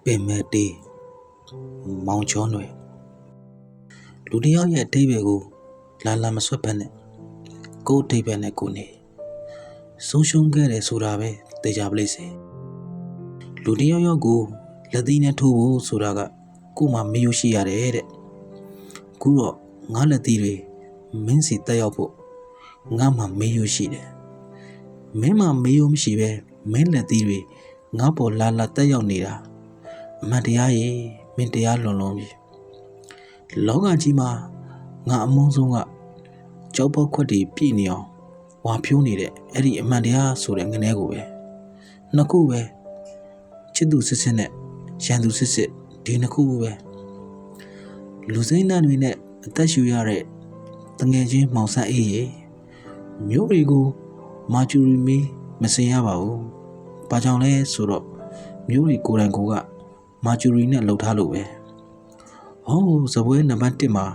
ပင်မဲ့တေးမောင်ချောနွယ်လူတစ်ယောက်ရဲ့အဓိပ္ပာယ်ကိုလာမဆွတ်ဘဲနဲ့ကိုယ်အဓိပ္ပာယ်နဲ့ကိုနေဆုံးရှုံးခဲ့တယ်ဆိုတာပဲသိကြပါလိမ့်စေလူတစ်ယောက်ကိုလက်သီးနဲ့ထိုးဖို့ဆိုတာကကို့မှာမေးရရှိရတယ်တဲ့ခုတော့ငါလက်သီးတွေမင်းစီတက်ရောက်ဖို့ငါမှမေးရရှိတယ်မင်းမှမေးရမရှိပဲမင်းလက်သီးတွေငါပေါ်လာတက်ရောက်နေတာအမှန်တရားရေမင်းတရားလွန်ပြီလောကကြီးမှာငါအမုန်းဆုံးကကြောက်ပေါက်ခွက်တွေပြည့်နေအောင်ဝါဖြိုးနေတဲ့အဲ့ဒီအမှန်တရားဆိုတဲ့ငနဲကိုပဲနှစ်ခုပဲချစ်သူစစ်စစ်နဲ့ရန်သူစစ်စစ်ဒီနှစ်ခုပဲလူစိမ်းသားတွေနဲ့အသက်ရှူရတဲ့တငယ်ချင်းမောင်ဆန်းအေးရေမျိုးတွေကိုမာကျူရီမီမစင်ရပါဘူး။ဘာကြောင့်လဲဆိုတော့မျိုးတွေကိုယ်တိုင်ကမာကျူရီနဲ့လှုပ်ထားလို့ပဲ။ဟောစပွဲနံပါတ်1မှာ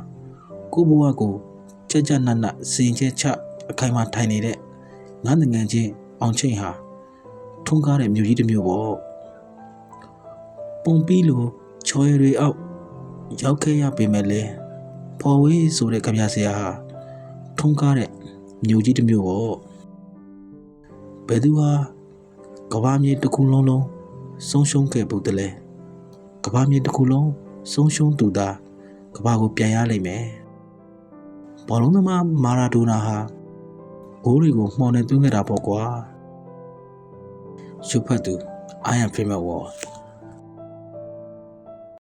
ကိုဘွားကိုကြနနစင်ချက်ချအခိုင်မာထိုင်နေတဲ့ငါးငယ်ချင်းအောင်ချိန်ဟာထုံးကားတဲ့မျိုးကြီးတစ်မျိုးပေါ့။ပုံပြီးလို့ချော်ရည်တွေအောက်ရောက်ခဲ့ရပေမဲ့လေဖော်ဝေးဆိုတဲ့ကြပြဆရာဟာထုံးကားတဲ့မျိုးကြီးတစ်မျိုးပေါ့။ဘယ်သူဟာကဘာမြေတစ်ခုလုံးဆုံးရှုံးခဲ့ဘူးတလဲကဘာမြေတစ်ခုလုံးဆုံးရှုံးသူသားကဘာကိုပြန်ရလိမ့်မယ်ဘောလုံးသမားမာရာဒိုနာဟာဂိုးတွေကိုမှောင်နေသွင်းခဲ့တာပေါ့ကွာရှုပ်ဖတ်သူ I am Premier World